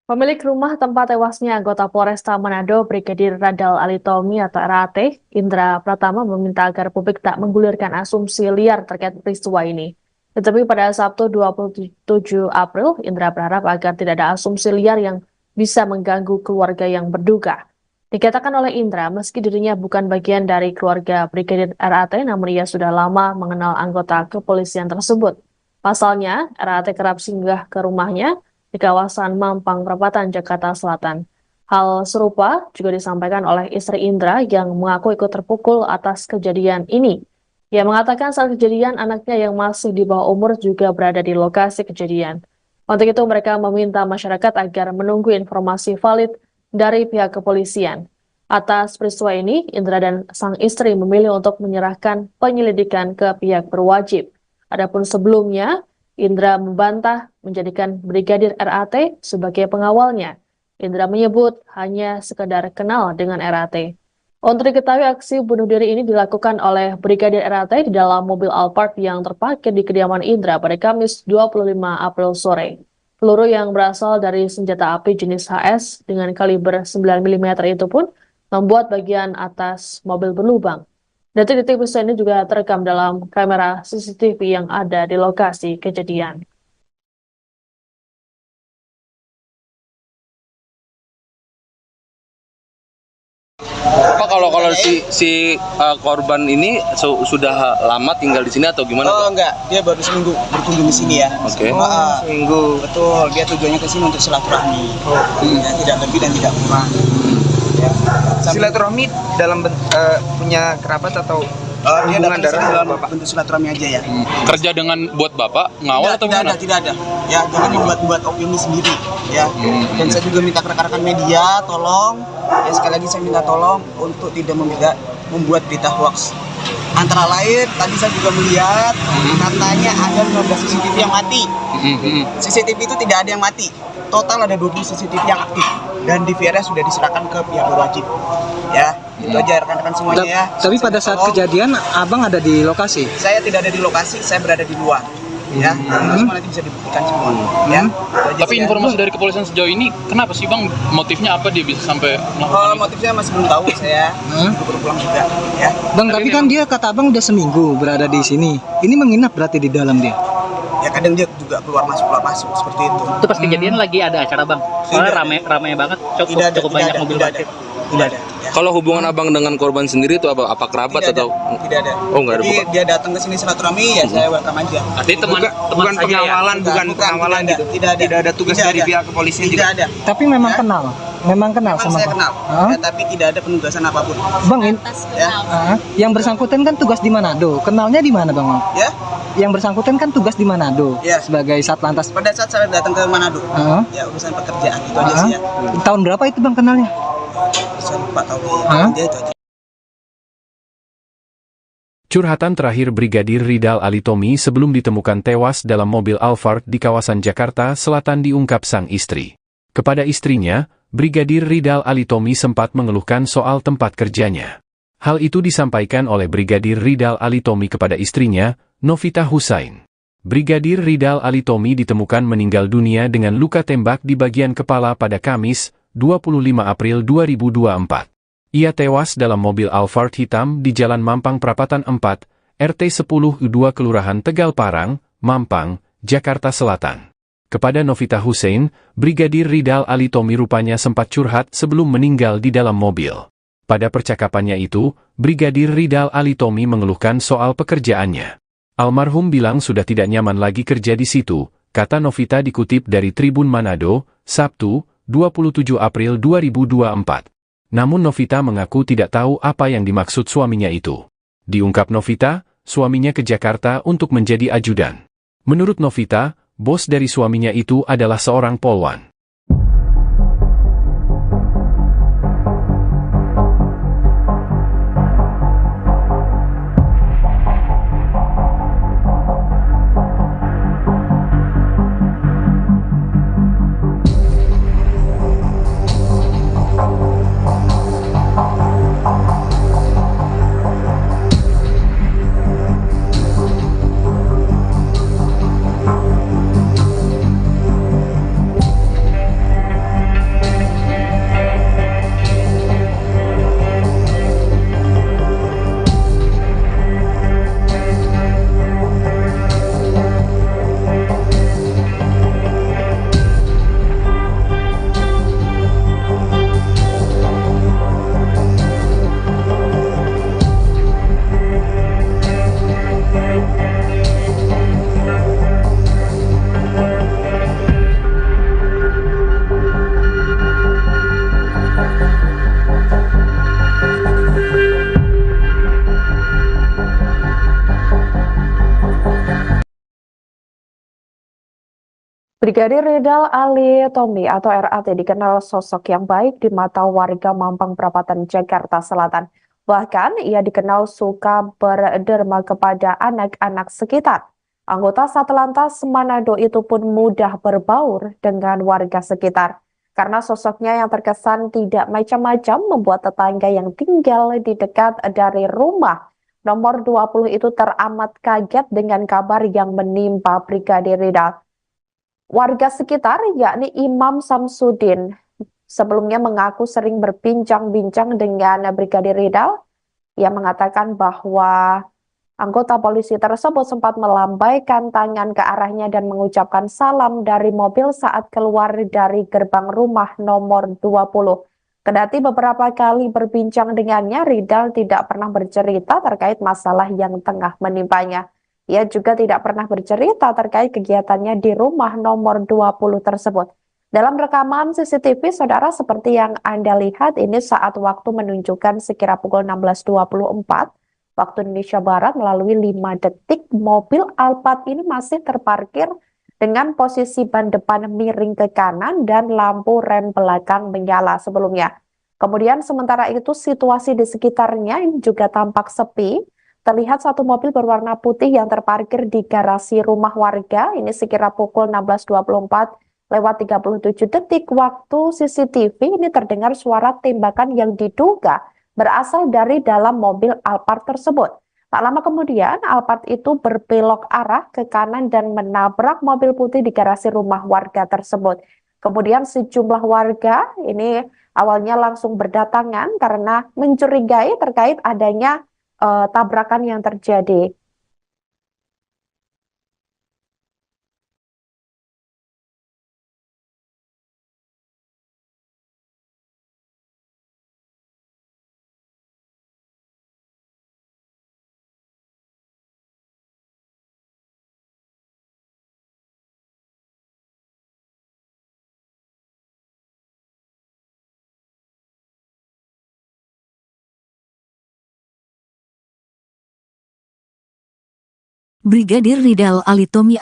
Pemilik rumah tempat tewasnya anggota Polresta Manado, Brigadir Radal Alitomi atau RAT, Indra Pratama meminta agar publik tak menggulirkan asumsi liar terkait peristiwa ini. Tetapi pada Sabtu 27 April, Indra berharap agar tidak ada asumsi liar yang bisa mengganggu keluarga yang berduka. Dikatakan oleh Indra, meski dirinya bukan bagian dari keluarga Brigadir RAT, namun ia sudah lama mengenal anggota kepolisian tersebut. Pasalnya, RAT kerap singgah ke rumahnya di kawasan Mampang Perapatan, Jakarta Selatan. Hal serupa juga disampaikan oleh istri Indra yang mengaku ikut terpukul atas kejadian ini. Ia mengatakan saat kejadian anaknya yang masih di bawah umur juga berada di lokasi kejadian. Untuk itu mereka meminta masyarakat agar menunggu informasi valid dari pihak kepolisian. Atas peristiwa ini, Indra dan sang istri memilih untuk menyerahkan penyelidikan ke pihak berwajib. Adapun sebelumnya, Indra membantah menjadikan Brigadir RAT sebagai pengawalnya. Indra menyebut hanya sekedar kenal dengan RAT. Untuk diketahui aksi bunuh diri ini dilakukan oleh Brigadir RAT di dalam mobil Alphard yang terparkir di kediaman Indra pada Kamis 25 April sore. Peluru yang berasal dari senjata api jenis HS dengan kaliber 9 mm itu pun membuat bagian atas mobil berlubang. Detik-detik peristiwa ini juga terekam dalam kamera CCTV yang ada di lokasi kejadian. Pak, kalau korban ini sudah lama tinggal di sini atau gimana, Pak? Oh enggak, dia baru seminggu berkunjung di sini ya. Oke. Seminggu. Betul, dia tujuannya ke sini untuk silaturahmi. Ya, tidak lebih dan tidak kurang. Ya. Silaturahmi dalam punya kerabat atau Dia hubungan datang ke sini darah dalam Bapak? bentuk silaturahmi aja ya. Kerja dengan buat Bapak ngawal atau tidak gimana? ada, tidak ada. Ya, jangan membuat opini sendiri ya. Dan saya juga minta ke rekan-rekan media tolong ya, sekali lagi saya minta tolong untuk tidak membuat berita hoax. Antara lain tadi saya juga melihat katanya ada 15 CCTV yang mati. CCTV itu tidak ada yang mati. Total ada 20 CCTV yang aktif dan DVR sudah diserahkan ke pihak berwajib. Ya, itu aja rekan-rekan semuanya ya. Tapi pada saat kejadian abang ada di lokasi? Saya tidak ada di lokasi, saya berada di luar. Ya, semua nanti bisa dibuktikan semua. Ya. Tapi informasi dari kepolisian sejauh ini, kenapa sih Bang? Motifnya apa dia bisa sampai melakukan itu? Motifnya masih belum tahu, saya baru pulang juga. Ya. Bang, tapi kan dia kata abang udah seminggu berada di sini. Ini menginap berarti di dalam dia? Ya kadang dia juga keluar masuk seperti itu. Itu pas kejadian lagi ada acara bang, soalnya rame banget, cukup banyak mobil parkir. Tidak ada. Ya. Kalau hubungan Abang dengan korban sendiri itu apa kerabat Tidak atau? ada. Tidak ada. Oh, nggak ada. Jadi dia datang ke sini silaturahmi ya saya welcome aja. Artinya teman Bukan saja ya? pengawalan, bukan pengawalan tidak gitu. Tidak ada. Tidak ada tugas Tidak dari ada. pihak kepolisian Tidak juga. ada. Tapi memang Ya. kenal. Memang kenal Memang sama saya Bang? kenal. Hah? Ya, tapi tidak ada penugasan apapun. Bang, Ya. yang bersangkutan kan tugas di Manado. Kenalnya di mana, Bang? Ya. Yang bersangkutan kan tugas di Manado Ya. sebagai Satlantas. Pada saat saya datang ke Manado. Hah? Ya urusan pekerjaan itu aja sih ya. Tahun berapa itu Bang kenalnya? Saya lupa tahu Hah? dia itu aja. Curhatan terakhir Brigadir Ridal Alitomi sebelum ditemukan tewas dalam mobil Alphard di kawasan Jakarta Selatan diungkap sang istri. Kepada istrinya, Brigadir Ridal Alitomi sempat mengeluhkan soal tempat kerjanya. Hal itu disampaikan oleh Brigadir Ridal Alitomi kepada istrinya, Novita Husain. Brigadir Ridal Alitomi ditemukan meninggal dunia dengan luka tembak di bagian kepala pada Kamis, 25 April 2024. Ia tewas dalam mobil Alphard hitam di Jalan Mampang Perapatan 4, RT 10 2 Kelurahan Tegal Parang, Mampang, Jakarta Selatan. Kepada Novita Husain, Brigadir Ridal Alitomi rupanya sempat curhat sebelum meninggal di dalam mobil. Pada percakapannya itu, Brigadir Ridal Alitomi mengeluhkan soal pekerjaannya. Almarhum bilang sudah tidak nyaman lagi kerja di situ, kata Novita dikutip dari Tribun Manado, Sabtu, 27 April 2024. Namun Novita mengaku tidak tahu apa yang dimaksud suaminya itu. Diungkap Novita, suaminya ke Jakarta untuk menjadi ajudan. Menurut Novita, bos dari suaminya itu adalah seorang polwan. Brigadir Ridal Ali Tommy atau RAT dikenal sosok yang baik di mata warga Mampang Perapatan, Jakarta Selatan. Bahkan ia dikenal suka berderma kepada anak-anak sekitar. Anggota Satlantas Manado itu pun mudah berbaur dengan warga sekitar. Karena sosoknya yang terkesan tidak macam-macam membuat tetangga yang tinggal di dekat dari rumah nomor 20 itu teramat kaget dengan kabar yang menimpa Brigadir Ridal. Warga sekitar, yakni Imam Samsudin, sebelumnya mengaku sering berbincang-bincang dengan Brigadir Ridal. Ia mengatakan bahwa anggota polisi tersebut sempat melambaikan tangan ke arahnya dan mengucapkan salam dari mobil saat keluar dari gerbang rumah nomor 20. Kendati beberapa kali berbincang dengannya, Ridal tidak pernah bercerita terkait masalah yang tengah menimpanya. Ia juga tidak pernah bercerita terkait kegiatannya di rumah nomor 20 tersebut. Dalam rekaman CCTV, saudara, seperti yang Anda lihat, ini saat waktu menunjukkan sekira pukul 16.24 waktu Indonesia Barat melalui 5 detik, mobil Alphard ini masih terparkir dengan posisi ban depan miring ke kanan dan lampu rem belakang menyala sebelumnya. Kemudian sementara itu situasi di sekitarnya ini juga tampak sepi. Terlihat satu mobil berwarna putih yang terparkir di garasi rumah warga. Ini sekira pukul 16.24 lewat 37 detik waktu CCTV ini terdengar suara tembakan yang diduga berasal dari dalam mobil Alphard tersebut. Tak lama kemudian Alphard itu berbelok arah ke kanan dan menabrak mobil putih di garasi rumah warga tersebut. Kemudian sejumlah warga ini awalnya langsung berdatangan karena mencurigai terkait adanya tabrakan yang terjadi. Brigadir Ridal Ali Tommy